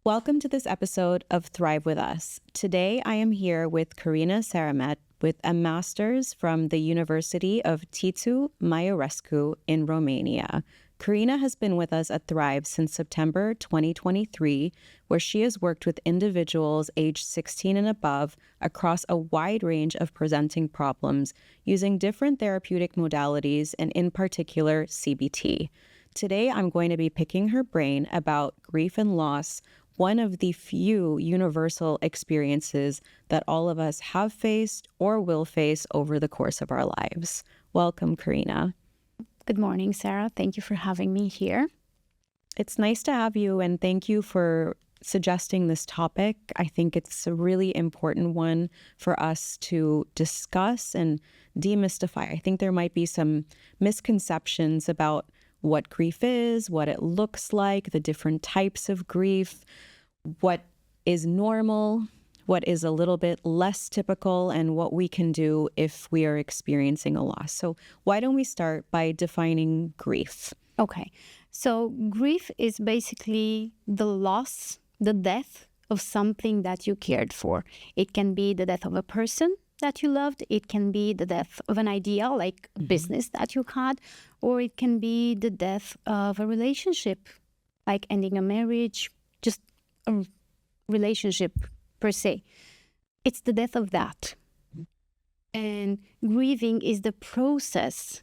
Welcome to this episode of Thrive With Us. Today I am here with Corina Saramet with a master's from the University of Titu Maiorescu in Romania. Corina has been with us at Thrive since September 2023, where she has worked with individuals aged 16 and above across a wide range of presenting problems using different therapeutic modalities and in particular CBT. Today I'm going to be picking her brain about grief and loss, one of the few universal experiences that all of us have faced or will face over the course of our lives. Welcome, Corina. Good morning, Sarah. Thank you for having me here. It's nice to have you, and thank you for suggesting this topic. I think it's a really important one for us to discuss and demystify. I think there might be some misconceptions about what grief is, what it looks like, the different types of grief, what is normal, what is a little bit less typical, and what we can do if we are experiencing a loss. So why don't we start by defining grief? Okay, so grief is basically the loss, the death of something that you cared for. It can be the death of a person that you loved. It can be the death of an idea, like a business that you had, or it can be the death of a relationship, like ending a marriage, just a relationship per se. It's the death of that. And grieving is the process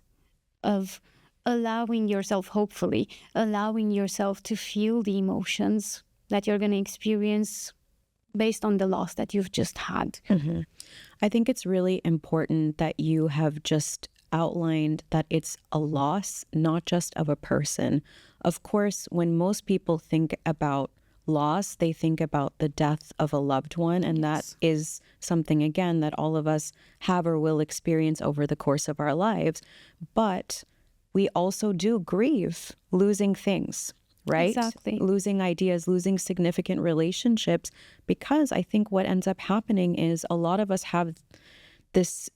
of allowing yourself, hopefully, allowing yourself to feel the emotions that you're going to experience based on the loss that you've just had. Mm-hmm. I think it's really important that you have just outlined that it's a loss, not just of a person. Of course, when most people think about loss, they think about the death of a loved one, and that is something, again, that all of us have or will experience over the course of our lives. But we also do grieve losing things, right? Exactly. Losing ideas, losing significant relationships, because I think what ends up happening is a lot of us have this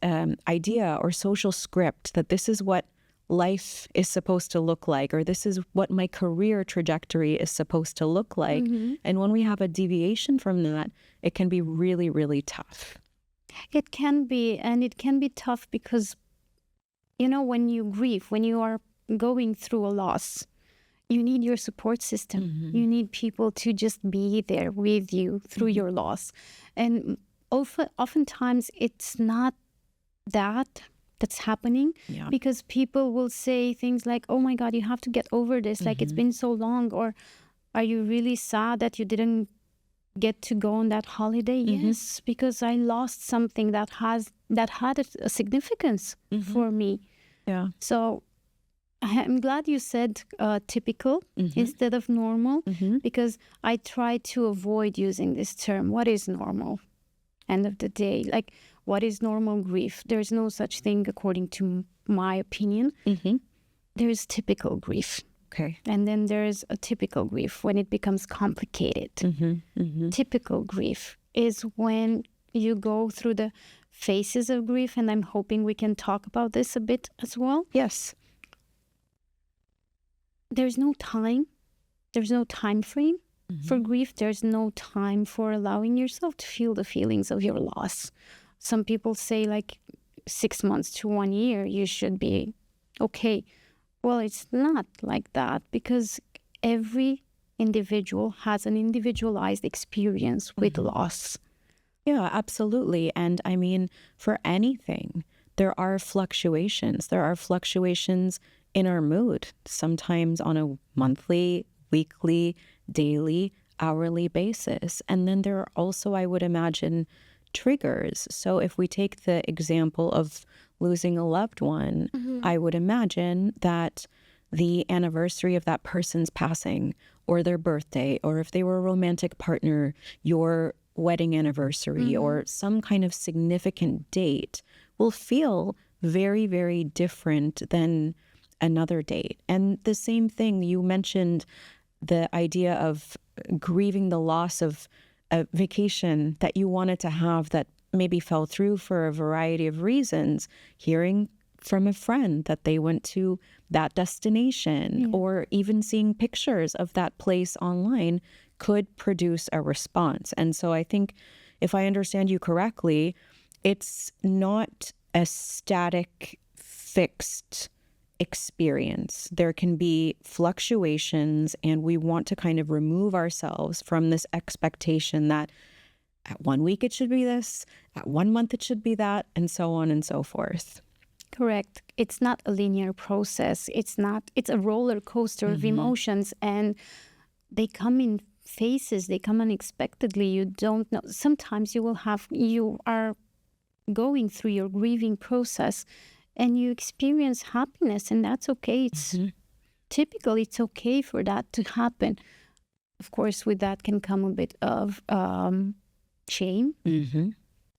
idea or social script that this is what life is supposed to look like, or this is what my career trajectory is supposed to look like. And when we have a deviation from that, it can be really, really tough. It can be, and it can be tough because, you know, when you grieve, when you are going through a loss, you need your support system. You need people to just be there with you through your loss. And oftentimes it's not that's happening, because people will say things like, oh my God, you have to get over this. Like, it's been so long. Or, are you really sad that you didn't get to go on that holiday? Yes, because I lost something that had a significance for me. Yeah. So I'm glad you said typical instead of normal, because I try to avoid using this term. What is normal? End of the day, like, what is normal grief? There's no such thing, according to my opinion. There's typical grief. Okay. And then there's a typical grief when it becomes complicated. Typical grief is when you go through the phases of grief, and I'm hoping we can talk about this a bit as well. Yes. There's no time. There's no time frame for grief. There's no time for allowing yourself to feel the feelings of your loss. Some people say, like, 6 months to 1 year, you should be okay. Well, it's not like that, because every individual has an individualized experience with loss. Yeah, absolutely. And I mean, for anything, there are fluctuations. There are fluctuations in our mood, sometimes on a monthly, weekly, daily, hourly basis. And then there are also, I would imagine, triggers. So if we take the example of losing a loved one, I would imagine that the anniversary of that person's passing, or their birthday, or if they were a romantic partner, your wedding anniversary, or some kind of significant date will feel very, very different than another date. And the same thing, you mentioned the idea of grieving the loss of a vacation that you wanted to have that maybe fell through for a variety of reasons, hearing from a friend that they went to that destination, or even seeing pictures of that place online could produce a response. And so I think if I understand you correctly, it's not a static, fixed experience. There can be fluctuations, and we want to kind of remove ourselves from this expectation that at 1 week it should be this, at 1 month it should be that, and so on and so forth. Correct. It's not a linear process. It's a roller coaster of emotions, and they come in phases. They come unexpectedly. You don't know. Sometimes you are going through your grieving process and you experience happiness, and that's okay. It's typical. It's okay for that to happen. Of course, with that can come a bit of shame.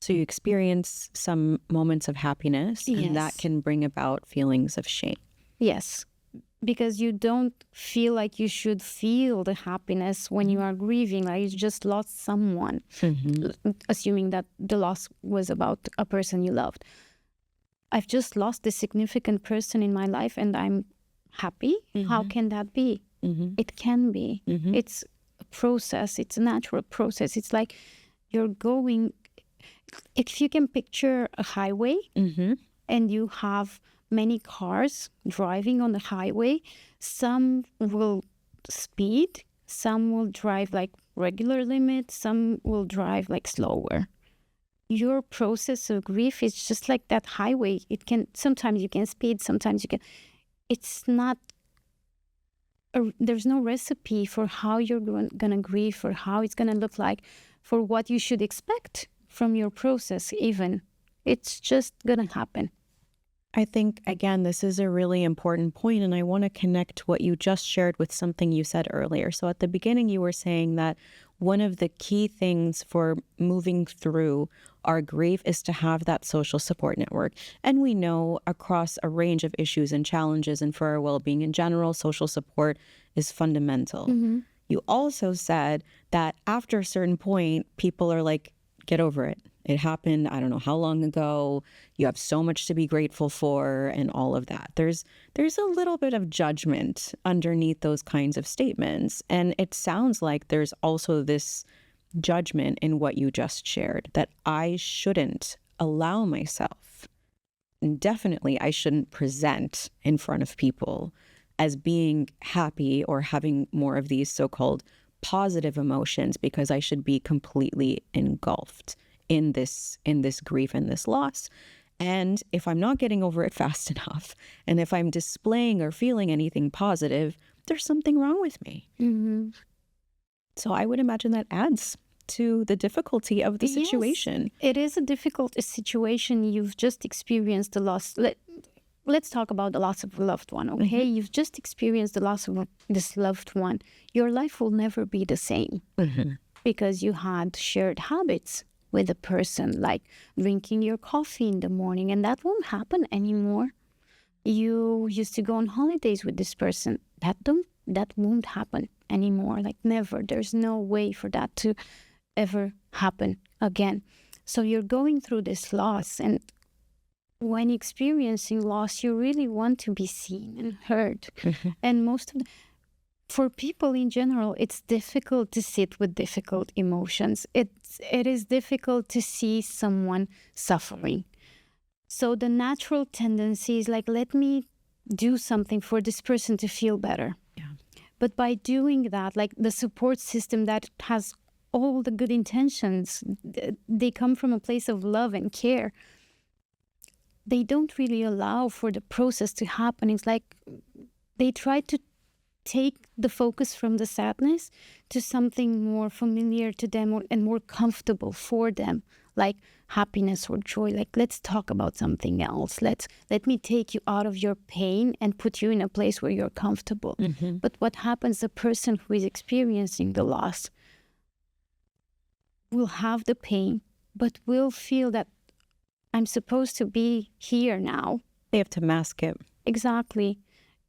So you experience some moments of happiness, and that Yes. can bring about feelings of shame. Yes, because you don't feel like you should feel the happiness when you are grieving, like you just lost someone, assuming that the loss was about a person you loved. I've just lost a significant person in my life and I'm happy. How can that be? It can be. It's a process. It's a natural process. It's like you're going, if you can picture a highway and you have many cars driving on the highway, some will speed, some will drive like regular limit, some will drive like slower. Your process of grief is just like that highway. It can, sometimes you can speed, sometimes you can, it's not, there's no recipe for how you're gonna grieve or how it's gonna look like, for what you should expect from your process even. It's just gonna happen. I think, again, this is a really important point, and I want to connect what you just shared with something you said earlier. So at the beginning, you were saying that one of the key things for moving through our grief is to have that social support network. And we know across a range of issues and challenges, and for our well-being in general, social support is fundamental. You also said that after a certain point, people are like, get over it. It happened, I don't know how long ago. You have so much to be grateful for, and all of that. There's a little bit of judgment underneath those kinds of statements. And it sounds like there's also this judgment in what you just shared, that I shouldn't allow myself, and definitely I shouldn't present in front of people as being happy or having more of these so-called positive emotions, because I should be completely engulfed in this grief and this loss. And if I'm not getting over it fast enough, and if I'm displaying or feeling anything positive, there's something wrong with me. So I would imagine that adds to the difficulty of the situation. Yes, it is a difficult situation. You've just experienced the loss. Let's talk about the loss of a loved one, okay? You've just experienced the loss of this loved one. Your life will never be the same because you had shared habits with a person, like drinking your coffee in the morning, and that won't happen anymore. You used to go on holidays with this person. That won't happen anymore, like never. There's no way for that to ever happen again. So you're going through this loss, and when experiencing loss, you really want to be seen and heard. And for people in general, it's difficult to sit with difficult emotions. It is difficult to see someone suffering. So the natural tendency is like, let me do something for this person to feel better. But by doing that, like the support system that has all the good intentions, they come from a place of love and care. They don't really allow for the process to happen. It's like they try to take the focus from the sadness to something more familiar to them and more comfortable for them, like happiness or joy. Like, let's talk about something else. Let me take you out of your pain and put you in a place where you're comfortable. But what happens, the person who is experiencing the loss will have the pain, but will feel that I'm supposed to be here now. They have to mask it. Exactly.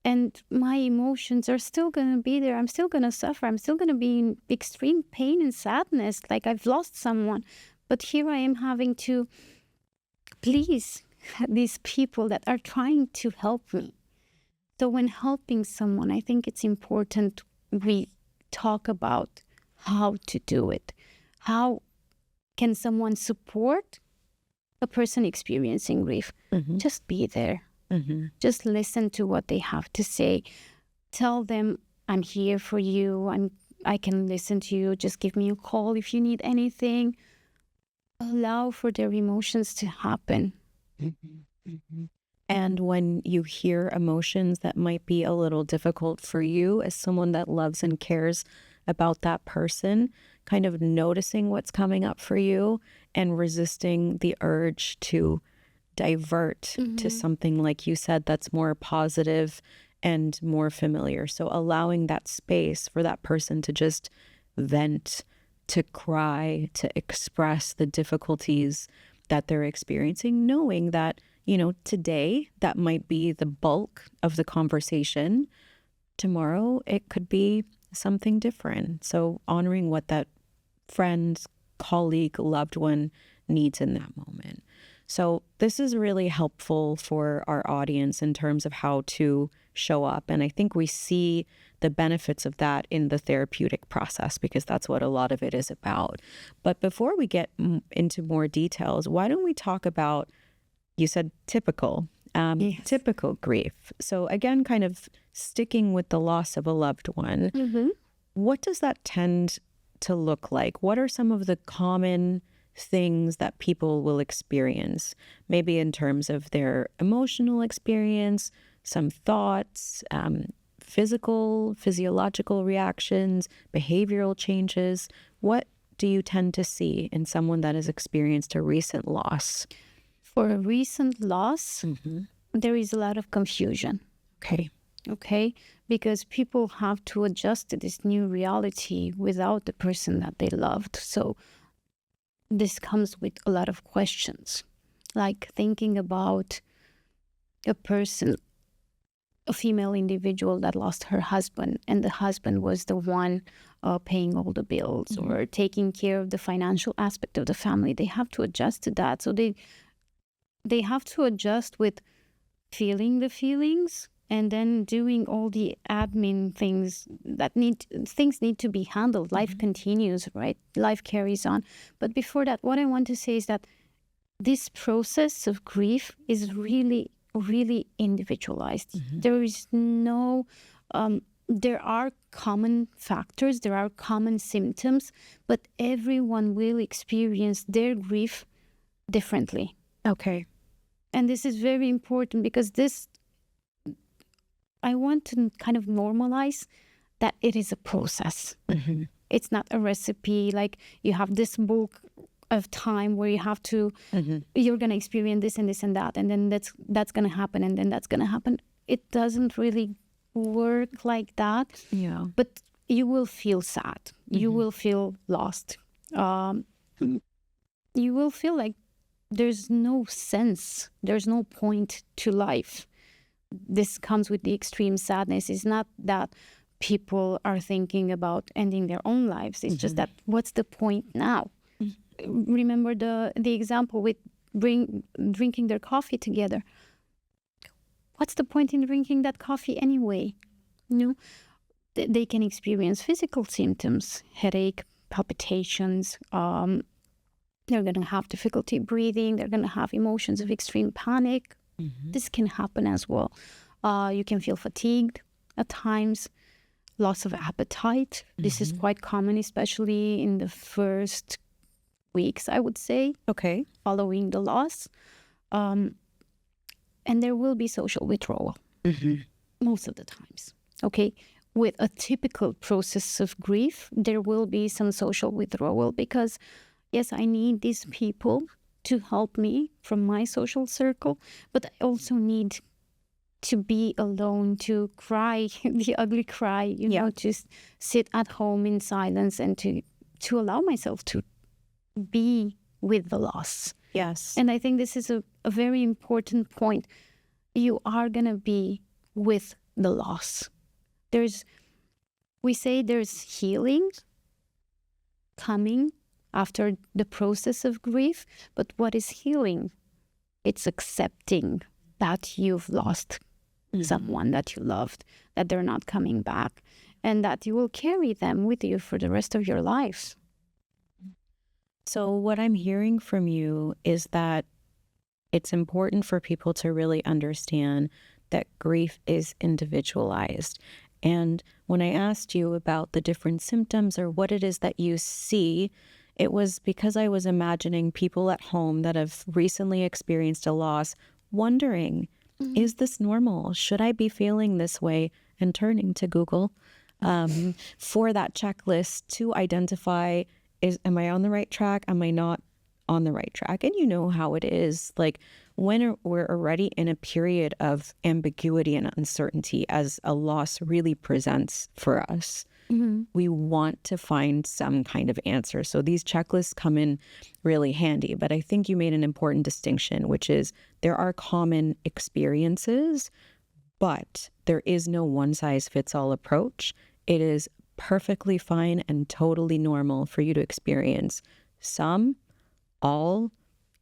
And my emotions are still going to be there. I'm still going to suffer. I'm still going to be in extreme pain and sadness, like I've lost someone. But here I am having to please these people that are trying to help me. So when helping someone, I think it's important we talk about how to do it. How can someone support a person experiencing grief? Just be there. Just listen to what they have to say. Tell them, I'm here for you. I can listen to you. Just give me a call if you need anything. Allow for their emotions to happen. And when you hear emotions that might be a little difficult for you as someone that loves and cares about that person, kind of noticing what's coming up for you and resisting the urge to divert to something, like you said, that's more positive and more familiar. So allowing that space for that person to just vent, to cry, to express the difficulties that they're experiencing, knowing that, you know, today that might be the bulk of the conversation. Tomorrow it could be something different. So honoring what that friend, colleague, loved one needs in that moment. So this is really helpful for our audience in terms of how to show up. And I think we see the benefits of that in the therapeutic process, because that's what a lot of it is about. But before we get into more details, why don't we talk about, you said typical, typical grief. So again, kind of sticking with the loss of a loved one, what does that tend to look like? What are some of the common things that people will experience, maybe in terms of their emotional experience, some thoughts, physiological reactions, behavioral changes? What do you tend to see in someone that has experienced a recent loss? For a recent loss, there is a lot of confusion. Okay, because people have to adjust to this new reality without the person that they loved. So this comes with a lot of questions, like thinking about a person, a female individual that lost her husband, and the husband was the one paying all the bills or taking care of the financial aspect of the family. They have to adjust to that. So they have to adjust with feeling the feelings and then doing all the admin things that need to be handled. Life continues, right? Life carries on. But before that, what I want to say is that this process of grief is really, really individualized. There is no, there are common factors, there are common symptoms, but everyone will experience their grief differently. Okay. And this is very important because I want to kind of normalize that it is a process. It's not a recipe, like you have this bulk of time where you have to, you're going to experience this and this and that, and then that's going to happen, and then that's going to happen. It doesn't really work like that. Yeah. But you will feel sad. You will feel lost. You will feel like there's no sense. There's no point to life. This comes with the extreme sadness. It's not that people are thinking about ending their own lives. It's just that, what's the point now? Remember the example with drinking their coffee together. What's the point in drinking that coffee anyway? You know, they can experience physical symptoms, headache, palpitations. They're going to have difficulty breathing. They're going to have emotions of extreme panic. This can happen as well. You can feel fatigued at times, loss of appetite. This is quite common, especially in the first weeks, I would say, following the loss. And there will be social withdrawal most of the times. Okay, with a typical process of grief, there will be some social withdrawal because, yes, I need these people to help me from my social circle, but I also need to be alone, to cry the ugly cry, you know, just sit at home in silence and to allow myself to be with the loss. Yes. And I think this is a very important point. You are going to be with the loss. We say there's healing coming after the process of grief, but what is healing? It's accepting that you've lost someone that you loved, that they're not coming back. and that you will carry them with you for the rest of your life. So what I'm hearing from you is that it's important for people to really understand that grief is individualized. And when I asked you about the different symptoms or what it is that you see, it was because I was imagining people at home that have recently experienced a loss wondering, is this normal? Should I be feeling this way? And turning to Google for that checklist to identify, am I on the right track? Am I not on the right track? And you know how it is. Like when we're already in a period of ambiguity and uncertainty as a loss really presents for us, we want to find some kind of answer. So these checklists come in really handy. But I think you made an important distinction, which is there are common experiences, but there is no one-size-fits-all approach. It is perfectly fine and totally normal for you to experience some, all,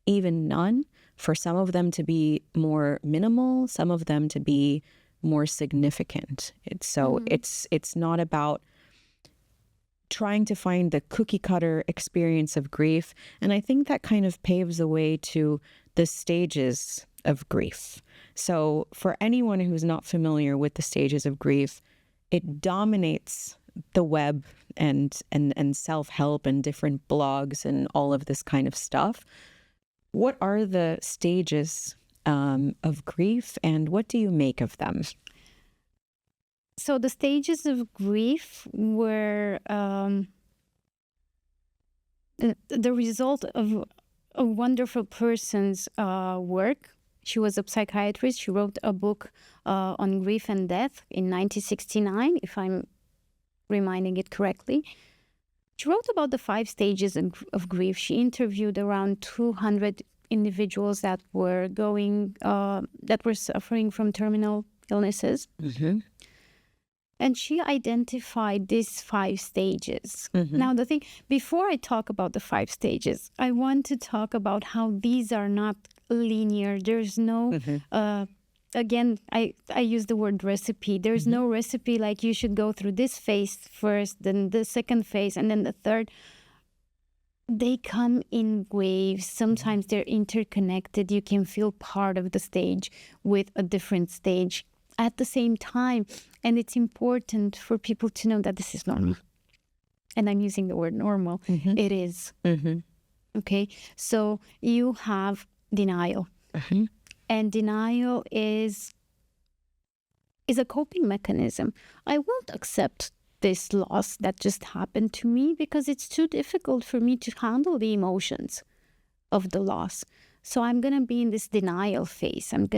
even none, for some of them to be more minimal, some of them to be more significant. It's not about trying to find the cookie cutter experience of grief. And I think that kind of paves the way to the stages of grief. So for anyone who's not familiar with the stages of grief, it dominates the web and self-help and different blogs and all of this kind of stuff. What are the stages of grief, and what do you make of them? So the stages of grief were the result of a wonderful person's work. She was a psychiatrist. She wrote a book on grief and death in 1969, if I'm reminding it correctly. She wrote about the 5 stages of grief. She interviewed around 200 individuals that were suffering from terminal illnesses. And she identified these 5 stages. Now, the thing, before I talk about the 5 stages, I want to talk about how these are not linear. There's no, again, I use the word recipe. There's no recipe like you should go through this phase first, then the second phase, and then the third. They come in waves. Sometimes they're interconnected. You can feel part of the stage with a different stage at the same time. And it's important for people to know that this is normal. And I'm using the word normal. It is. Okay. So you have denial. And denial is a coping mechanism. I won't accept this loss that just happened to me because it's too difficult for me to handle the emotions of the loss. So I'm going to be in this denial phase. I'm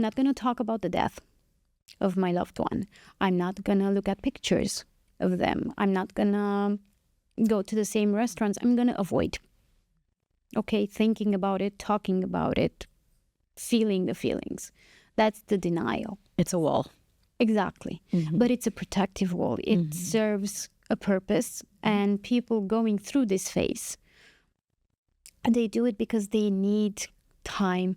not going to talk about the death of my loved one. I'm not going to look at pictures of them. I'm not going to go to the same restaurants. I'm going to avoid. Okay, thinking about it, talking about it, feeling the feelings. That's the denial. It's a wall. Exactly. But it's a protective wall. It serves a purpose. And people going through this phase, they do it because they need time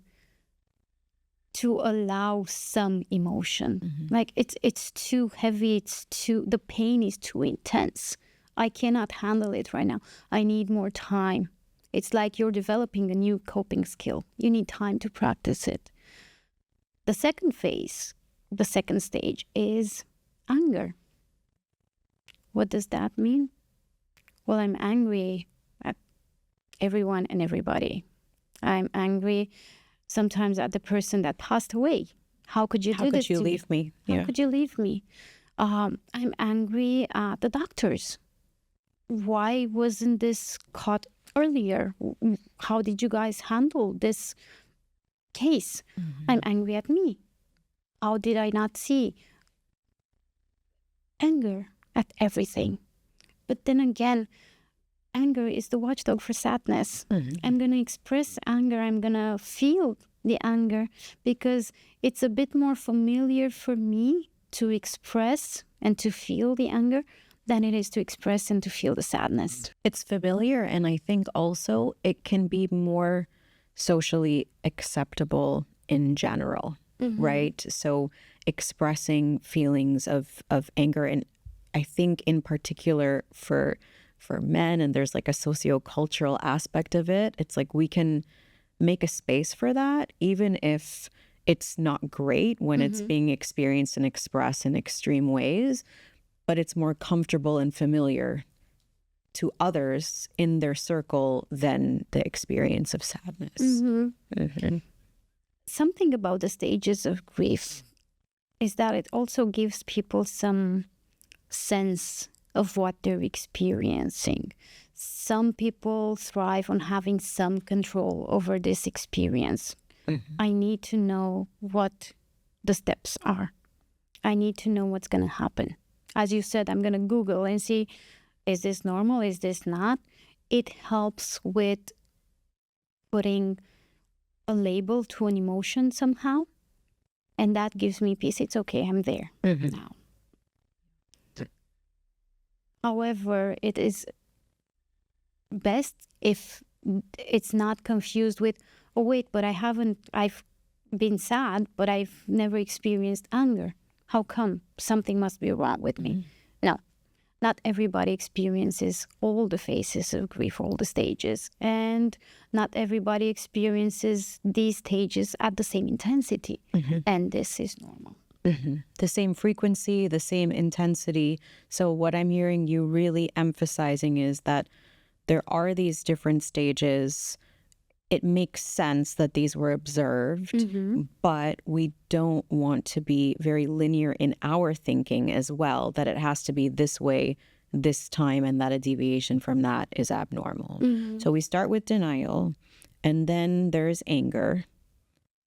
to allow some emotion. Like it's too heavy, the pain is too intense. I cannot handle it right now. I need more time. It's like you're developing a new coping skill. You need time to practice it. The second phase, the second stage is anger. What does that mean? Well, I'm angry at everyone and everybody. I'm angry sometimes at the person that passed away. How could you do this to me? How could you leave me? How could you leave me? I'm angry at the doctors. Why wasn't this caught earlier? How did you guys handle this case? I'm angry at me. How did I not see? Anger at everything. But then again, anger is the watchdog for sadness. I'm going to express anger. I'm going to feel the anger because it's a bit more familiar for me to express and to feel the anger than it is to express and to feel the sadness. It's familiar, and I think also it can be more socially acceptable in general. right? So expressing feelings of anger, and I think in particular for men, and there's like a sociocultural aspect of it, it's like we can make a space for that, even if it's not great when it's being experienced and expressed in extreme ways, but it's more comfortable and familiar to others in their circle than the experience of sadness. Something about the stages of grief is that it also gives people some sense of what they're experiencing. Some people thrive on having some control over this experience. I need to know what the steps are. I need to know what's going to happen. As you said, I'm going to Google and see, is this normal? Is this not? It helps with putting a label to an emotion somehow. And that gives me peace. It's okay, I'm there now. However, it is best if it's not confused with, oh wait, but I've been sad, but I've never experienced anger. How come? Something must be wrong with me. No, not everybody experiences all the phases of grief, all the stages. And not everybody experiences these stages at the same intensity. And this is normal. The same frequency, the same intensity. So what I'm hearing you really emphasizing is that there are these different stages. It makes sense that these were observed, but we don't want to be very linear in our thinking as well, that it has to be this way, this time, and that a deviation from that is abnormal. So we start with denial, and then there's anger.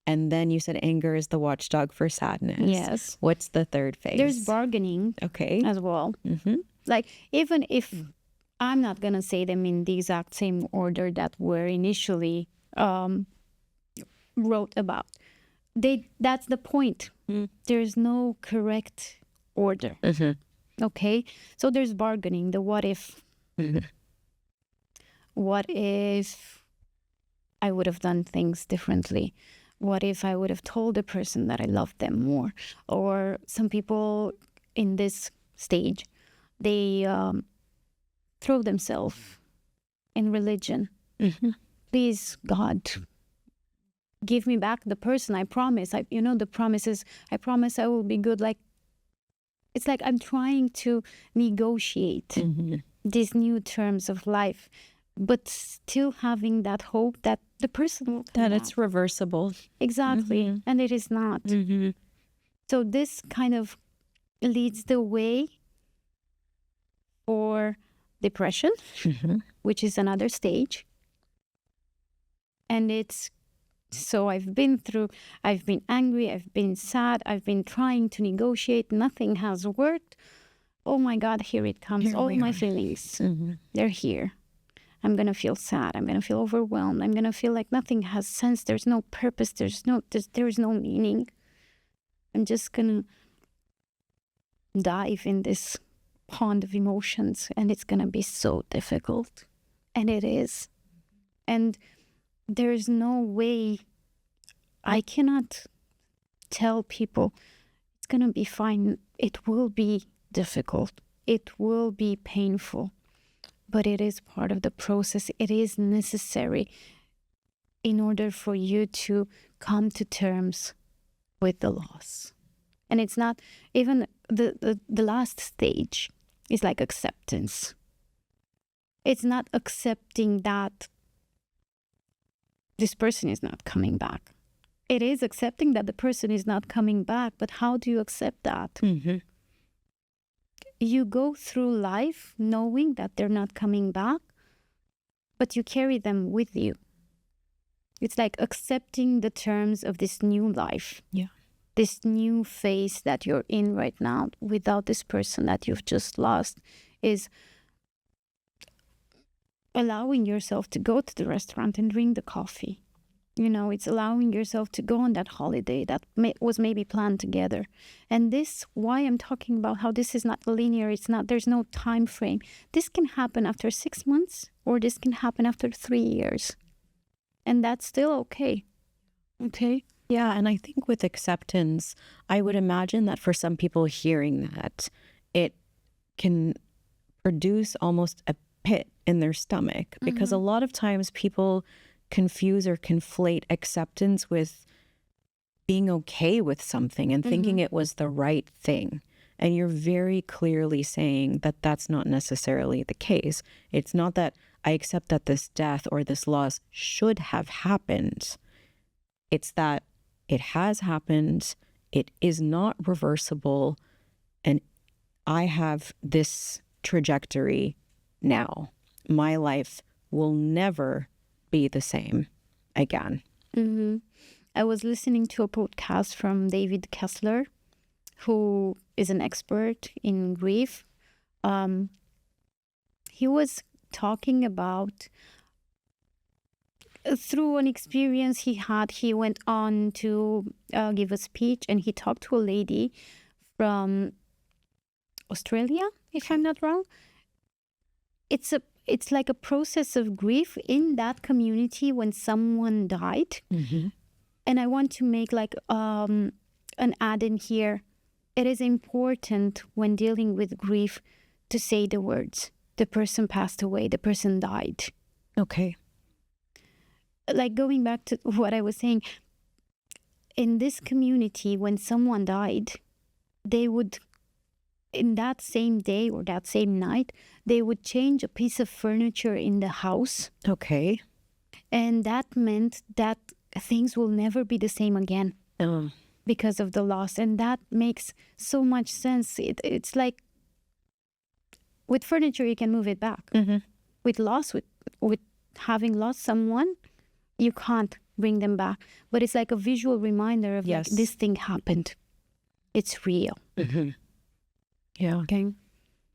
And then you said anger is the watchdog for sadness. Yes. What's the third phase? There's bargaining as well. Like, even if I'm not going to say them in the exact same order that were initially wrote about. That's the point. There's no correct order. Okay? So there's bargaining, the what if. What if I would have done things differently? What if I would have told the person that I loved them more? Or some people in this stage, they throw themselves in religion. Please, God, give me back the person I promise. The promises, I promise I will be good. Like, it's like I'm trying to negotiate these new terms of life, but still having that hope that the person will come that back. it's reversible. Exactly. And it is not. So this kind of leads the way for depression, which is another stage. And I've been angry, I've been sad, I've been trying to negotiate, nothing has worked. Oh my God, here it comes. Here All we my are. feelings, they're here. I'm going to feel sad. I'm going to feel overwhelmed. I'm going to feel like nothing has sense. There's no purpose. There's no meaning. I'm just going to dive in this pond of emotions, and it's going to be so difficult. And it is. And there's no way, I cannot tell people it's going to be fine. It will be difficult. It will be painful. But it is part of the process. It is necessary in order for you to come to terms with the loss. And it's not even the last stage is like acceptance. It's not accepting that this person is not coming back. It is accepting that the person is not coming back, but how do you accept that? You go through life knowing that they're not coming back, but you carry them with you. It's like accepting the terms of this new life. This new phase that you're in right now without this person that you've just lost is allowing yourself to go to the restaurant and drink the coffee. It's allowing yourself to go on that holiday that was maybe planned together. And this, why I'm talking about how this is not linear, there's no time frame. This can happen after 6 months, or this can happen after 3 years. And that's still okay. Okay? Yeah, and I think with acceptance, I would imagine that for some people hearing that, it can produce almost a pit in their stomach, because a lot of times people confuse or conflate acceptance with being okay with something and thinking it was the right thing. And you're very clearly saying that that's not necessarily the case. It's not that I accept that this death or this loss should have happened. It's that it has happened, it is not reversible, and I have this trajectory now. My life will never be the same again. I was listening to a podcast from David Kessler, who is an expert in grief. He was talking about through an experience he had. He went on to give a speech, and he talked to a lady from Australia, if I'm not wrong. It's like a process of grief in that community when someone died. And I want to make like an add in here. It is important when dealing with grief to say the words, the person passed away, the person died. Okay. Like going back to what I was saying, in this community, when someone died, they would, in that same day or that same night, they would change a piece of furniture in the house. Okay. And that meant that things will never be the same again because of the loss. And that makes so much sense. It's like with furniture, you can move it back. With loss, with having lost someone, you can't bring them back. But it's like a visual reminder of like, this thing happened. It's real. Yeah. Okay.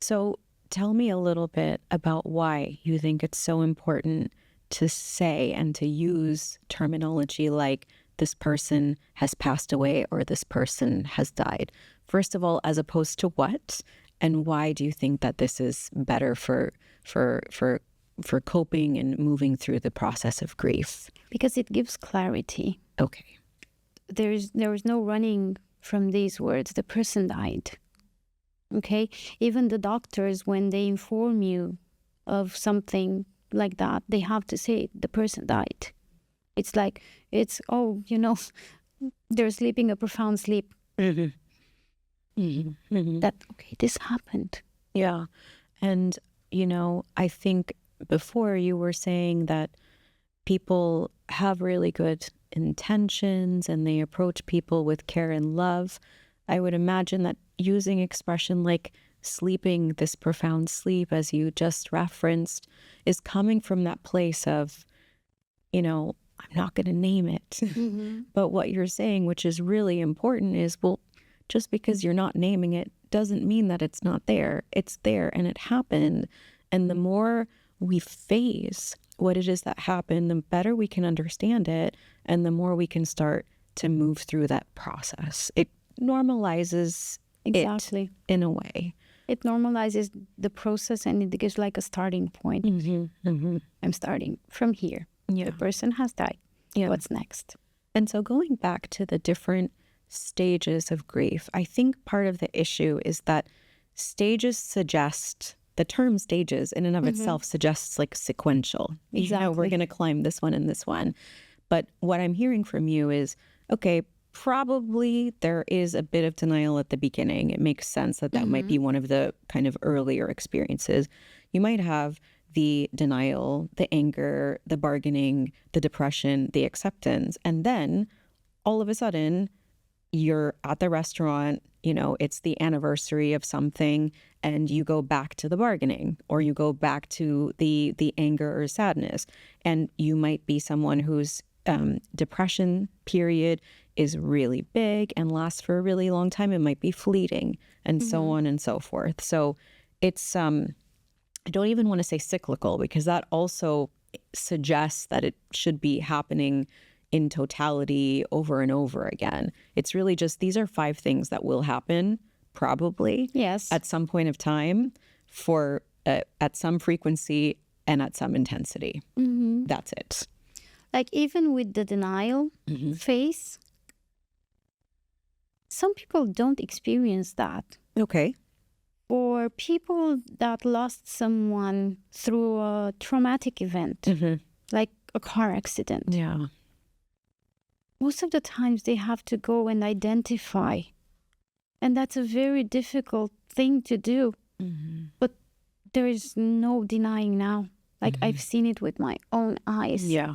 So tell me a little bit about why you think it's so important to say and to use terminology like this person has passed away or this person has died. First of all, as opposed to what? And why do you think that this is better for coping and moving through the process of grief? Because it gives clarity. Okay. There is no running from these words. The person died. Okay? Even the doctors, when they inform you of something like that, they have to say the person died. It's like, they're sleeping a profound sleep. That, okay, this happened. Yeah. And, I think before you were saying that people have really good intentions and they approach people with care and love. I would imagine that using expression like sleeping this profound sleep, as you just referenced, is coming from that place of, I'm not going to name it. But what you're saying, which is really important, is, well, just because you're not naming it doesn't mean that it's not there. It's there and it happened. And the more we face what it is that happened, the better we can understand it. And the more we can start to move through that process. It normalizes it in a way. It normalizes the process and it gives like a starting point. I'm starting from here. The person has died. What's next? And so going back to the different stages of grief, I think part of the issue is that stages suggest, the term stages in and of itself suggests like sequential. Exactly. We're going to climb this one and this one. But what I'm hearing from you is, okay, probably there is a bit of denial at the beginning. It makes sense that might be one of the kind of earlier experiences. You might have the denial, the anger, the bargaining, the depression, the acceptance. And then all of a sudden, you're at the restaurant, it's the anniversary of something, and you go back to the bargaining, or you go back to the anger or sadness. And you might be someone whose depression period is really big and lasts for a really long time. It might be fleeting, and so on and so forth. So it's, I don't even want to say cyclical, because that also suggests that it should be happening in totality over and over again. It's really just, these are 5 things that will happen probably at some point of time for at some frequency and at some intensity. That's it. Like even with the denial phase, Some people don't experience that. Okay. For people that lost someone through a traumatic event, like a car accident, Yeah. most of the times they have to go and identify. And that's a very difficult thing to do. But there is no denying now. Like I've seen it with my own eyes. Yeah.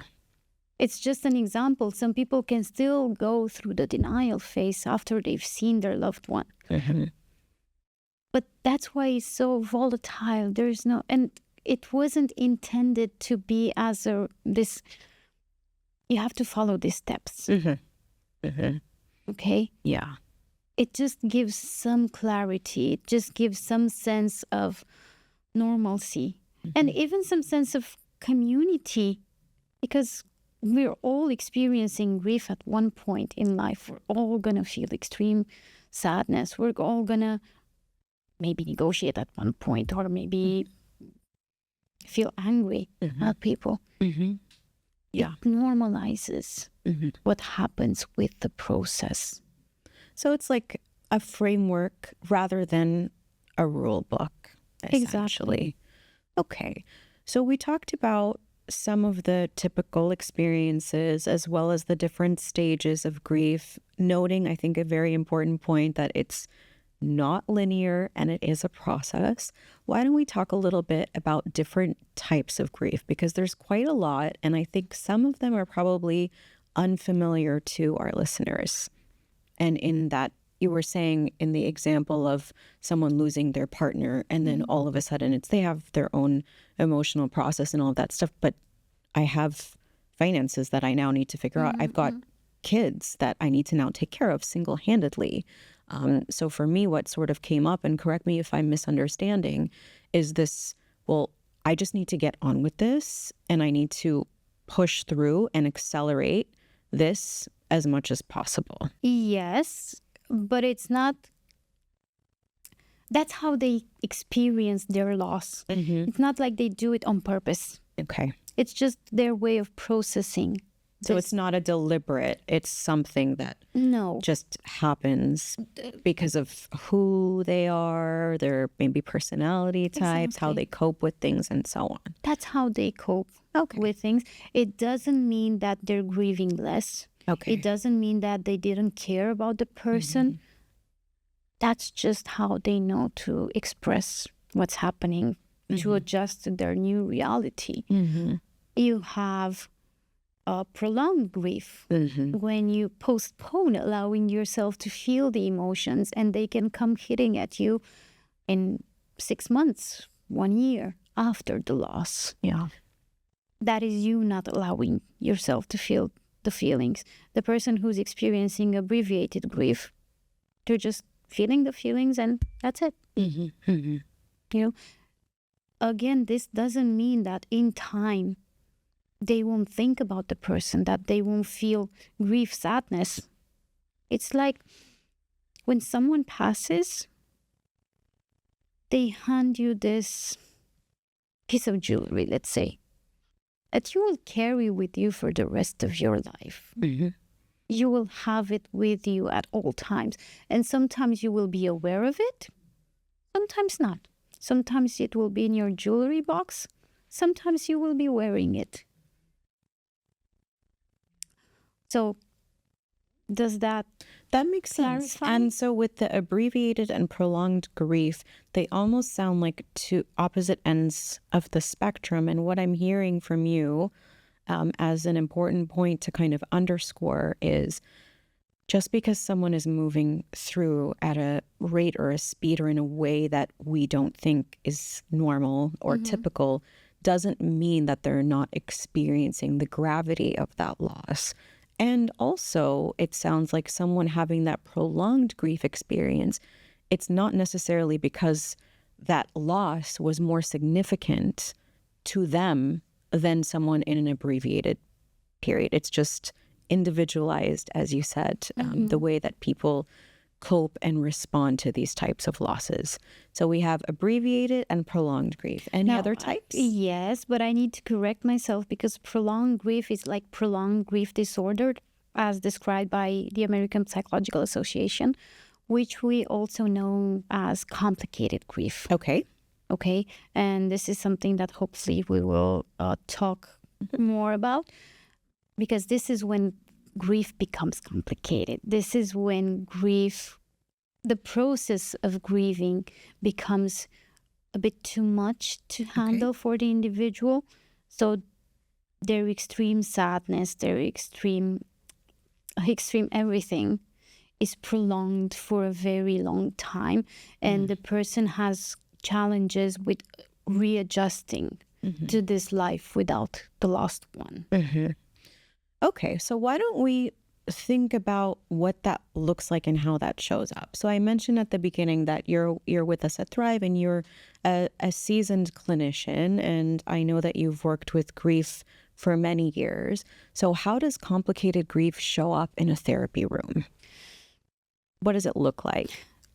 It's just an example. Some people can still go through the denial phase after they've seen their loved one. But that's why it's so volatile. There's no, and it wasn't intended to be as this, you have to follow these steps. Okay? Yeah. It just gives some clarity. It just gives some sense of normalcy and even some sense of community, because we're all experiencing grief at one point in life. We're all going to feel extreme sadness. We're all going to maybe negotiate at one point, or maybe feel angry at people. Yeah. It normalizes what happens with the process. So it's like a framework rather than a rule book, essentially. Exactly. Okay. So we talked about some of the typical experiences as well as the different stages of grief, noting, I think, a very important point that it's not linear and it is a process. Why don't we talk a little bit about different types of grief? Because there's quite a lot, and I think some of them are probably unfamiliar to our listeners. And in that, you were saying in the example of someone losing their partner, and then all of a sudden they have their own emotional process and all of that stuff. But I have finances that I now need to figure out. I've got kids that I need to now take care of single-handedly. So for me, what sort of came up, and correct me if I'm misunderstanding, is this, well, I just need to get on with this and I need to push through and accelerate this as much as possible. Yes, but it's not. That's how they experience their loss. It's not like they do it on purpose. Okay. It's just their way of processing. So it's not a deliberate, it's something that No. just happens because of who they are, their maybe personality types, how they cope with things, and so on. That's how they cope with things. It doesn't mean that they're grieving less. Okay. It doesn't mean that they didn't care about the person. That's just how they know to express what's happening, to adjust to their new reality. You have prolonged grief when you postpone allowing yourself to feel the emotions, and they can come hitting at you in 6 months, 1 year after the loss. Yeah. That is you not allowing yourself to feel the feelings. The person who's experiencing abbreviated grief, they're just feeling the feelings and that's it. You know, again, this doesn't mean that in time they won't think about the person, that they won't feel grief, sadness. It's like when someone passes, they hand you this piece of jewelry, let's say, that you will carry with you for the rest of your life. You will have it with you at all times. And sometimes you will be aware of it, sometimes not. Sometimes it will be in your jewelry box, sometimes you will be wearing it. So does that makes sense. clarify? And so with the abbreviated and prolonged grief, they almost sound like two opposite ends of the spectrum. And what I'm hearing from you as an important point to kind of underscore is just because someone is moving through at a rate or a speed or in a way that we don't think is normal or typical doesn't mean that they're not experiencing the gravity of that loss. And also, it sounds like someone having that prolonged grief experience, it's not necessarily because that loss was more significant to them than someone in an abbreviated period. It's just individualized, as you said, the way that people cope and respond to these types of losses. So we have abbreviated and prolonged grief. Any other types? Yes, but I need to correct myself because prolonged grief is like prolonged grief disorder. as described by the American Psychological Association, which we also know as complicated grief. Okay. Okay. And this is something that hopefully we will talk more about, because this is when grief becomes complicated. This is when the process of grieving becomes a bit too much to handle for the individual. So their extreme sadness, their extreme everything is prolonged for a very long time, and the person has challenges with readjusting to this life without the lost one. Okay, so why don't we think about what that looks like and how that shows up? So I mentioned at the beginning that you're with us at Thrive, and you're a seasoned clinician, and I know that you've worked with grief for many years. So how does complicated grief show up in a therapy room? What does it look like?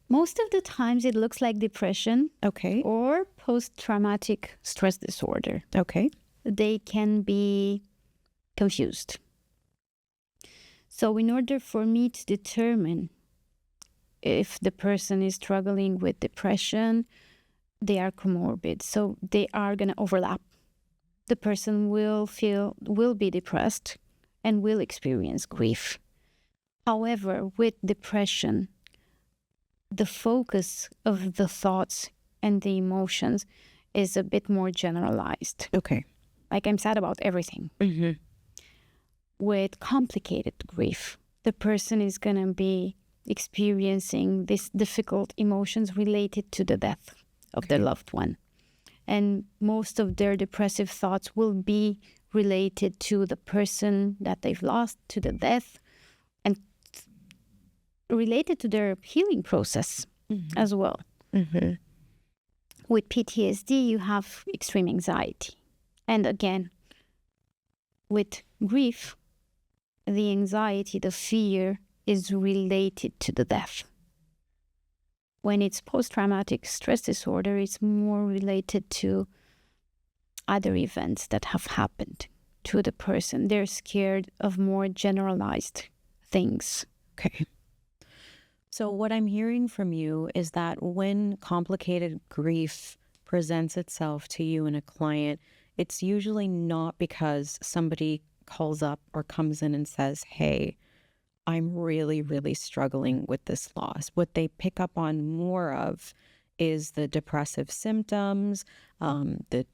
Most of the times it looks like depression Okay. or post-traumatic stress disorder. Okay. They can be confused. So in order for me to determine if the person is struggling with depression, they are comorbid. So they are going to overlap. The person will be depressed and will experience grief. However, with depression, the focus of the thoughts and the emotions is a bit more generalized. Okay. Like, I'm sad about everything. With complicated grief, the person is going to be experiencing these difficult emotions related to the death of their loved one. And most of their depressive thoughts will be related to the person that they've lost, to the death, and related to their healing process as well. With PTSD, you have extreme anxiety. And again, with grief, the anxiety, the fear is related to the death. When it's post-traumatic stress disorder, it's more related to other events that have happened to the person. They're scared of more generalized things. Okay. So what I'm hearing from you is that when complicated grief presents itself to you and a client, it's usually not because somebody calls up or comes in and says, hey, I'm really, really struggling with this loss. What they pick up on more of is the depressive symptoms, the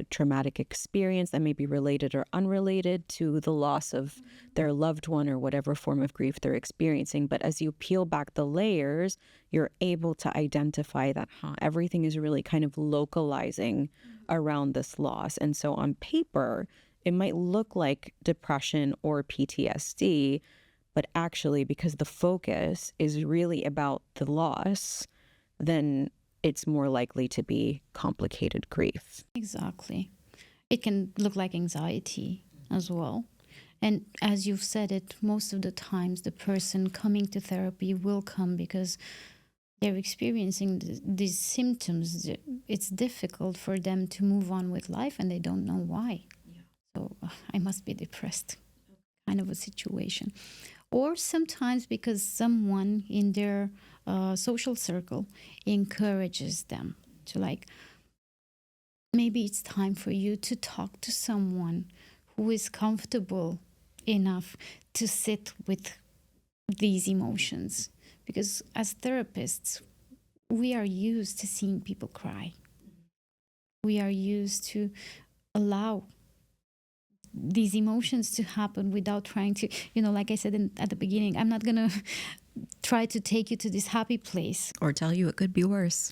traumatic experience that may be related or unrelated to the loss of their loved one or whatever form of grief they're experiencing. But as you peel back the layers, you're able to identify that everything is really kind of localizing around this loss. And so on paper, it might look like depression or PTSD, but actually, because the focus is really about the loss, then it's more likely to be complicated grief. Exactly. It can look like anxiety as well. And as you've said it, most of the times the person coming to therapy will come because they're experiencing these symptoms. It's difficult for them to move on with life and they don't know why. So I must be depressed, kind of a situation. Or sometimes because someone in their social circle encourages them to, like, maybe it's time for you to talk to someone who is comfortable enough to sit with these emotions. Because as therapists, we are used to seeing people cry. We are used to allow these emotions to happen without trying to, like I said at the beginning, I'm not going to try to take you to this happy place. Or tell you it could be worse.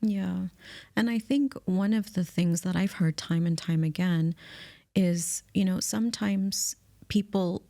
Yeah. And I think one of the things that I've heard time and time again is, sometimes people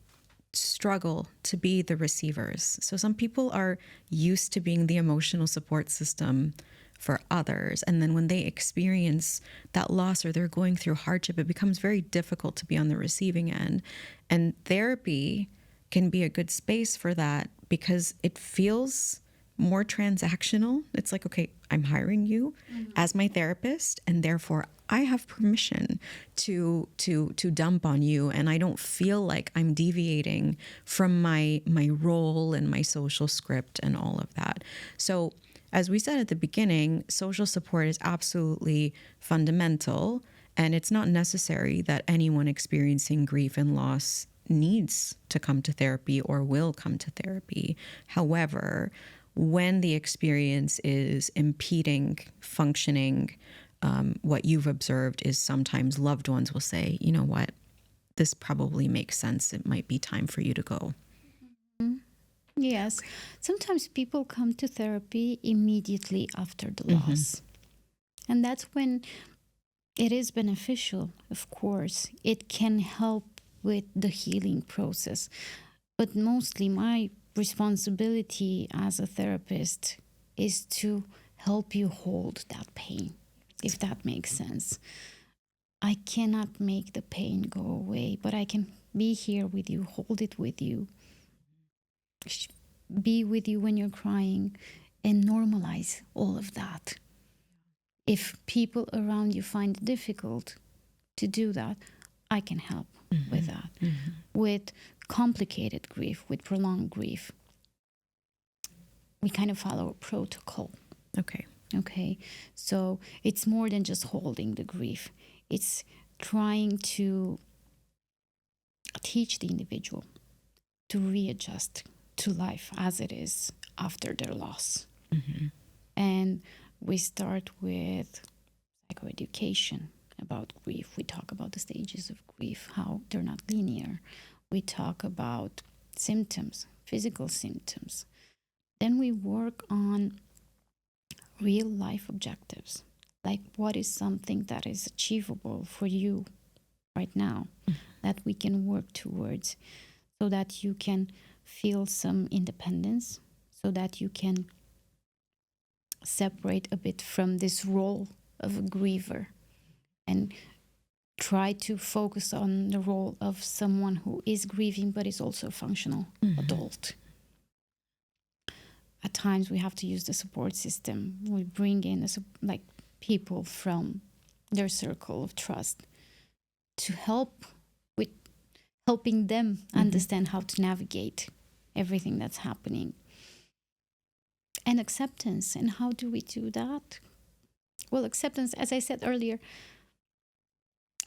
struggle to be the receivers. So some people are used to being the emotional support system for others. And then when they experience that loss or they're going through hardship, it becomes very difficult to be on the receiving end. And therapy can be a good space for that because it feels more transactional. It's like, okay, I'm hiring you as my therapist, and therefore I have permission to dump on you, and I don't feel like I'm deviating from my role and my social script and all of that. So, as we said at the beginning, social support is absolutely fundamental, and it's not necessary that anyone experiencing grief and loss needs to come to therapy or will come to therapy. However, when the experience is impeding functioning, what you've observed is sometimes loved ones will say, you know what, this probably makes sense. It might be time for you to go. Yes. Sometimes people come to therapy immediately after the loss. And that's when it is beneficial, of course. It can help with the healing process. But mostly my responsibility as a therapist is to help you hold that pain, if that makes sense. I cannot make the pain go away, but I can be here with you, hold it with you, be with you when you're crying, and normalize all of that. If people around you find it difficult to do that, I can help with that. With complicated grief, with prolonged grief, we kind of follow a protocol. Okay. So it's more than just holding the grief. It's trying to teach the individual to readjust to life as it is after their loss. And we start with psychoeducation about grief. We talk about the stages of grief, how they're not linear. We talk about symptoms, physical symptoms. Then we work on real life objectives, like what is something that is achievable for you right now that we can work towards, so that you can feel some independence, so that you can separate a bit from this role of a griever and try to focus on the role of someone who is grieving but is also a functional adult. At times we have to use the support system. We bring in like people from their circle of trust to help with helping them understand how to navigate everything that's happening. And acceptance. And how do we do that? Well, acceptance, as I said earlier,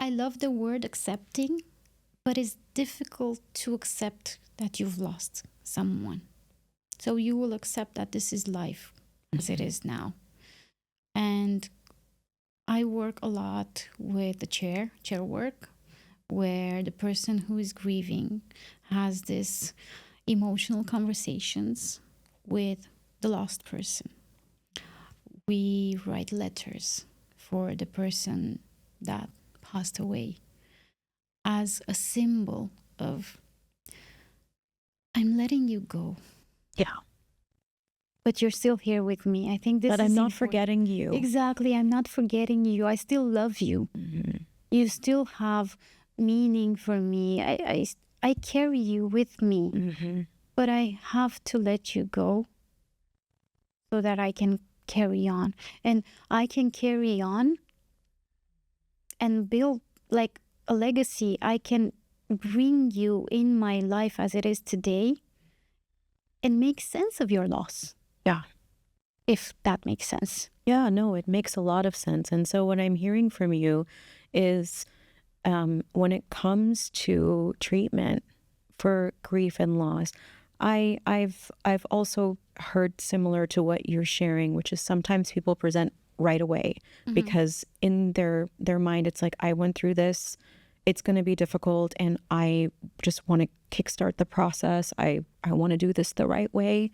I love the word accepting, but it's difficult to accept that you've lost someone. So you will accept that this is life as it is now. And I work a lot with the chair work, where the person who is grieving has this emotional conversations with the lost person. We write letters for the person that passed away as a symbol of, I'm letting you go. Yeah. But you're still here with me. I think this is But I'm not important. forgetting you. Exactly. I'm not forgetting you. I still love you. You still have meaning for me. I carry you with me. But I have to let you go so that I can carry on. And I can carry on and build like a legacy. I can bring you in my life as it is today and make sense of your loss. Yeah. If that makes sense. Yeah, no, it makes a lot of sense. And so what I'm hearing from you is when it comes to treatment for grief and loss, I've also heard similar to what you're sharing, which is sometimes people present right away because in their mind it's like, I went through this, it's going to be difficult, and I just want to kickstart the process. I want to do this the right way.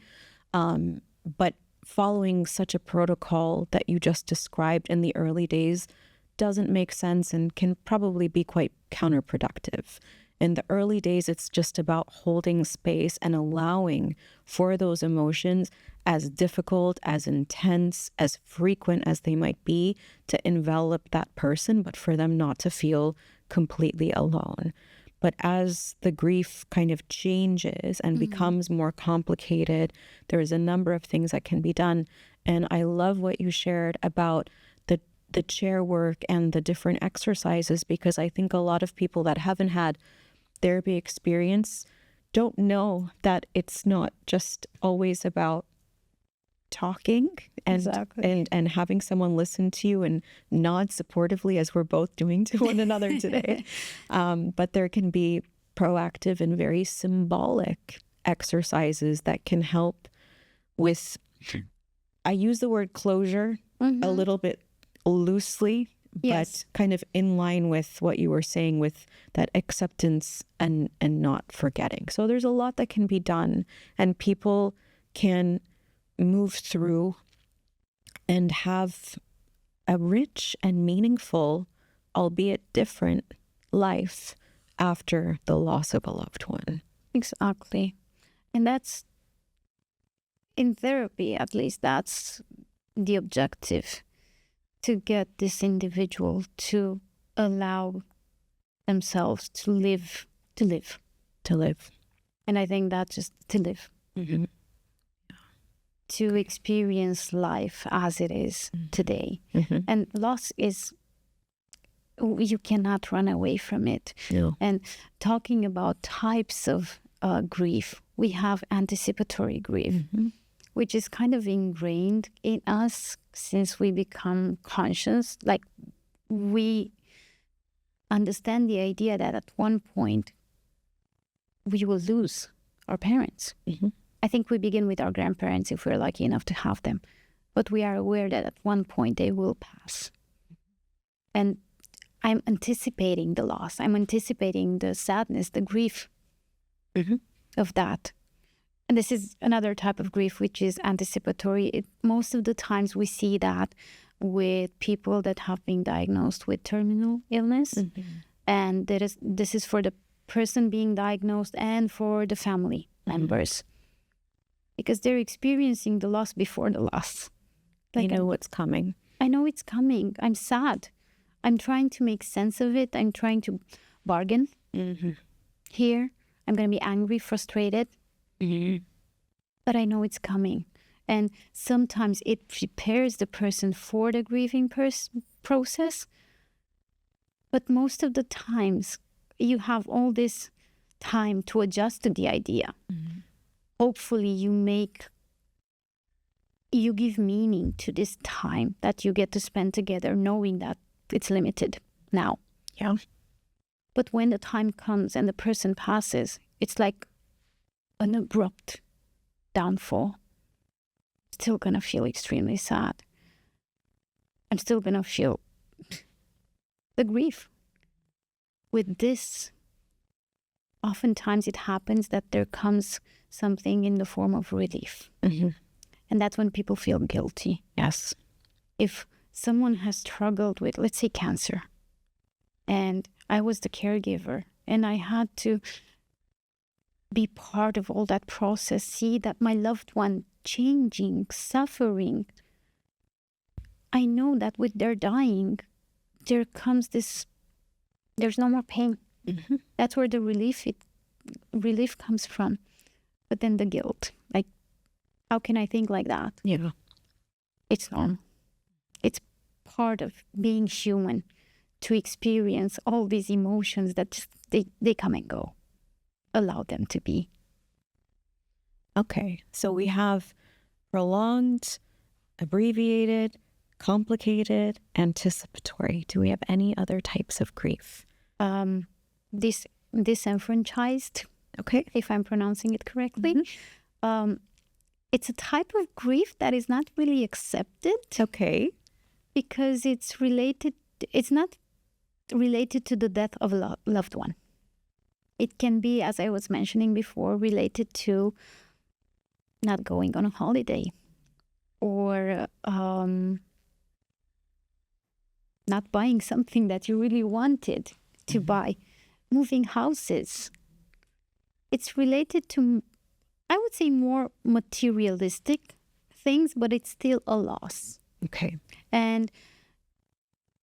But following such a protocol that you just described in the early days doesn't make sense and can probably be quite counterproductive. In the early days, it's just about holding space and allowing for those emotions, as difficult, as intense, as frequent as they might be, to envelop that person, but for them not to feel completely alone. But as the grief kind of changes and becomes more complicated, there's a number of things that can be done. And I love what you shared about the chair work and the different exercises, because I think a lot of people that haven't had therapy experience don't know that it's not just always about talking and having someone listen to you and nod supportively as we're both doing to one another today. But there can be proactive and very symbolic exercises that can help with, I use the word closure a little bit loosely, but kind of in line with what you were saying with that acceptance and not forgetting. So there's a lot that can be done, and people can move through and have a rich and meaningful, albeit different, life after the loss of a loved one. Exactly. And that's, in therapy at least, that's the objective, to get this individual to allow themselves to live. And I think that's just to live. To experience life as it is today. And loss is, you cannot run away from it. No. And talking about types of grief, we have anticipatory grief, which is kind of ingrained in us since we become conscious. Like, we understand the idea that at one point we will lose our parents. I think we begin with our grandparents if we're lucky enough to have them. But we are aware that at one point they will pass. And I'm anticipating the loss. I'm anticipating the sadness, the grief of that. And this is another type of grief, which is anticipatory. Most of the times we see that with people that have been diagnosed with terminal illness. And this is for the person being diagnosed and for the family members. Because they're experiencing the loss before the loss. Like, I know what's coming. I know it's coming. I'm sad. I'm trying to make sense of it. I'm trying to bargain here. I'm going to be angry, frustrated. But I know it's coming. And sometimes it prepares the person for the grieving process. But most of the times, you have all this time to adjust to the idea. Hopefully you give meaning to this time that you get to spend together, knowing that it's limited now. Yeah. But when the time comes and the person passes, it's like an abrupt downfall. Still gonna feel extremely sad. I'm still gonna feel the grief. With this, oftentimes it happens that there comes something in the form of relief. And that's when people feel guilty. Yes. If someone has struggled with, let's say, cancer, and I was the caregiver, and I had to be part of all that process, see that my loved one changing, suffering, I know that with their dying, there comes this, there's no more pain. That's where the relief comes from. But then the guilt, like, how can I think like that? Yeah. It's normal. It's part of being human to experience all these emotions that just, they come and go. Allow them to be. Okay. So we have prolonged, abbreviated, complicated, anticipatory. Do we have any other types of grief? Disenfranchised. Okay. If I'm pronouncing it correctly. It's a type of grief that is not really accepted. Okay. Because it's not related to the death of a loved one. It can be, as I was mentioning before, related to not going on a holiday or not buying something that you really wanted to buy, moving houses. It's related to, I would say, more materialistic things, but it's still a loss. Okay. And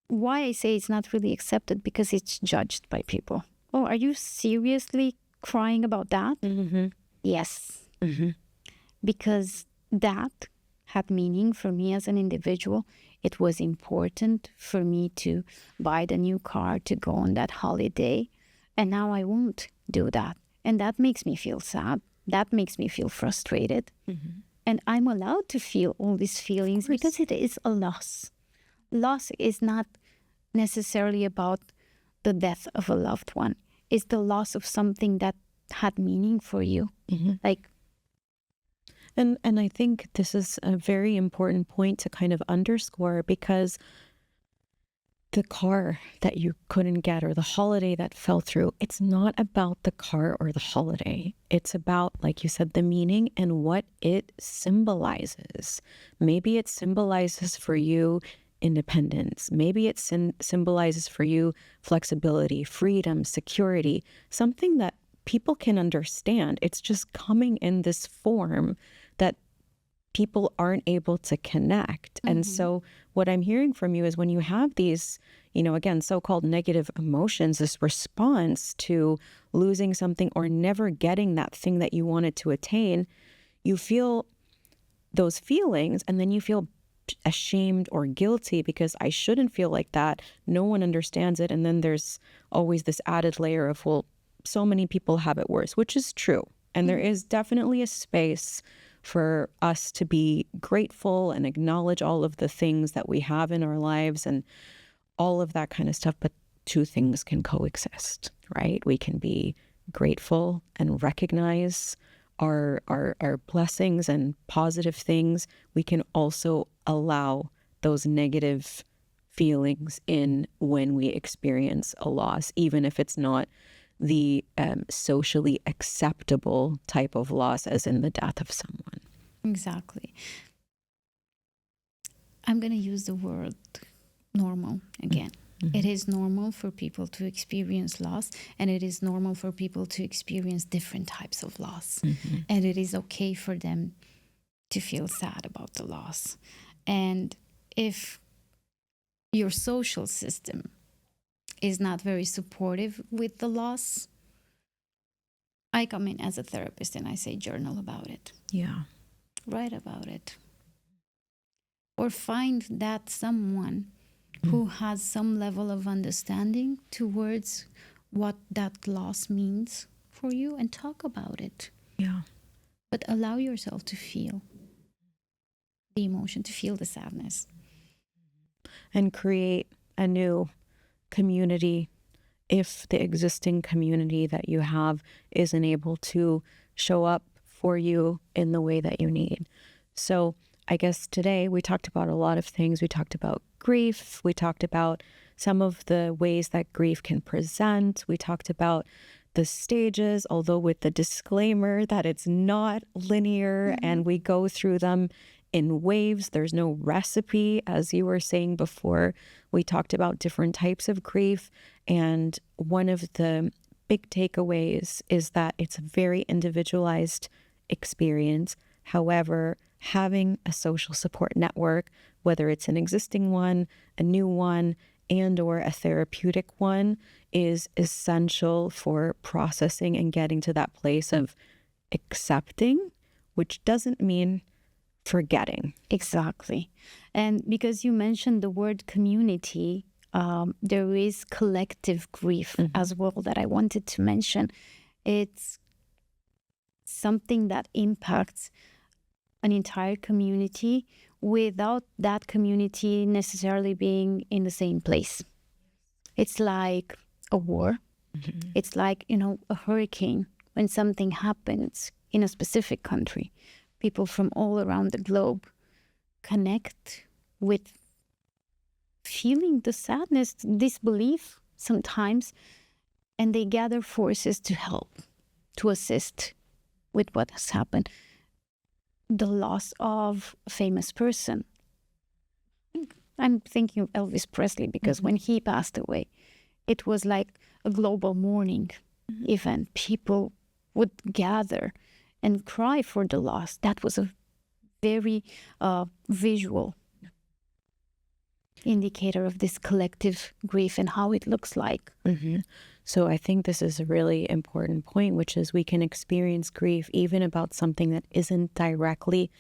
why I say it's not really accepted, because it's judged by people. oh, are you seriously crying about that? Mm-hmm. Yes, Mm-hmm. because that had meaning for me as an individual. It was important for me to buy the new car to go on that holiday. And now I won't do that. And that makes me feel sad. That makes me feel frustrated. Mm-hmm. And I'm allowed to feel all these feelings because it is a loss. Loss is not necessarily about the death of a loved one. It's the loss of something that had meaning for you. Mm-hmm. Like, And I think this is a very important point to kind of underscore, because the car that you couldn't get or the holiday that fell through, it's not about the car or the holiday. It's about, like you said, the meaning and what it symbolizes. Maybe it symbolizes for you independence. Maybe it symbolizes for you flexibility, freedom, security, something that people can understand. It's just coming in this form that people aren't able to connect. And so what I'm hearing from you is when you have these, again, so-called negative emotions, this response to losing something or never getting that thing that you wanted to attain, you feel those feelings and then you feel ashamed or guilty because I shouldn't feel like that. No one understands it. And then there's always this added layer of, well, so many people have it worse, which is true. And there is definitely a space for us to be grateful and acknowledge all of the things that we have in our lives and all of that kind of stuff. But two things can coexist, right? We can be grateful and recognize our blessings and positive things. We can also allow those negative feelings in when we experience a loss, even if it's not the socially acceptable type of loss, as in the death of someone. exactly. I'm going to use the word normal again. Mm-hmm. It is normal for people to experience loss, and it is normal for people to experience different types of loss. Mm-hmm. And it is okay for them to feel sad about the loss. And if your social system is not very supportive with the loss, I come in as a therapist and I say, journal about it. Yeah. Write about it. Or find that someone who has some level of understanding towards what that loss means for you and talk about it. Yeah. But allow yourself to feel the emotion, to feel the sadness. And create a new community if the existing community that you have isn't able to show up for you in the way that you need. So I guess today we talked about a lot of things. We talked about grief. We talked about some of the ways that grief can present. We talked about the stages, although with the disclaimer that it's not linear and we go through them in waves. There's no recipe, as you were saying before. We talked about different types of grief. And one of the big takeaways is that it's a very individualized experience. However, having a social support network, whether it's an existing one, a new one, and or a therapeutic one, is essential for processing and getting to that place of accepting, which doesn't mean forgetting. Exactly. And because you mentioned the word community, there is collective grief as well that I wanted to mention. It's something that impacts an entire community without that community necessarily being in the same place. It's like a war. It's like, a hurricane. When something happens in a specific country, people from all around the globe connect with feeling the sadness, disbelief sometimes, and they gather forces to help, to assist with what has happened. The loss of a famous person. I'm thinking of Elvis Presley because when he passed away, it was like a global mourning event. People would gather and cry for the loss. That was a very visual. indicator of this collective grief and how it looks like. So I think this is a really important point, which is we can experience grief even about something that isn't directly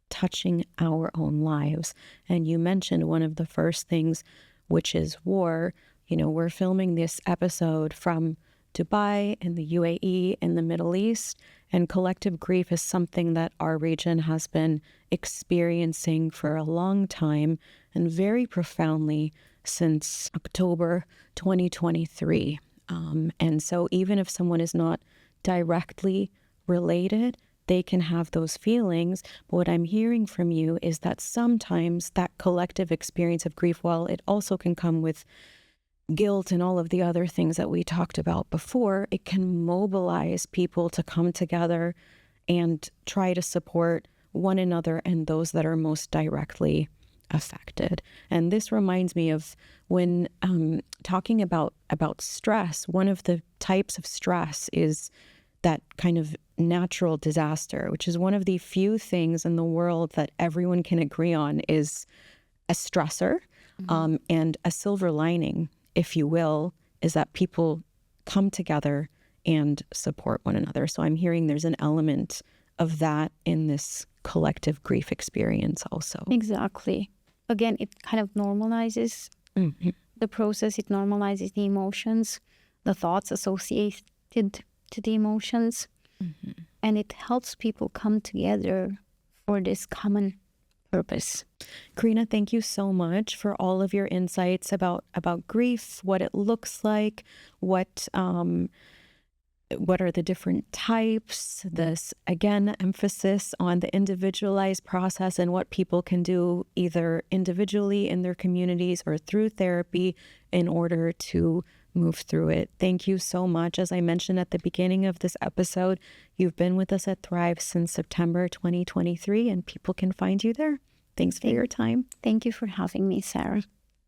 touching our own lives. And you mentioned one of the first things, which is war. You know, we're filming this episode from Dubai and the UAE in the Middle East, and collective grief is something that our region has been experiencing for a long time and very profoundly since October 2023. And so even if someone is not directly related, they can have those feelings. But what I'm hearing from you is that sometimes that collective experience of grief, while it also can come with guilt and all of the other things that we talked about before, it can mobilize people to come together and try to support one another and those that are most directly affected. And this reminds me of when talking about stress. One of the types of stress is that kind of natural disaster, which is one of the few things in the world that everyone can agree on is a stressor. And a silver lining, if you will, is that people come together and support one another. So I'm hearing there's an element of that in this collective grief experience also. Exactly. Again, it kind of normalizes the process. It normalizes the emotions, the thoughts associated to the emotions. And it helps people come together for this common purpose. Corina, thank you so much for all of your insights about grief, what it looks like, what are the different types, this, again, emphasis on the individualized process and what people can do either individually in their communities or through therapy in order to move through it. Thank you so much. As I mentioned at the beginning of this episode, you've been with us at Thrive since September 2023, and people can find you there. Thanks for your time. Thank you for having me, Sarah.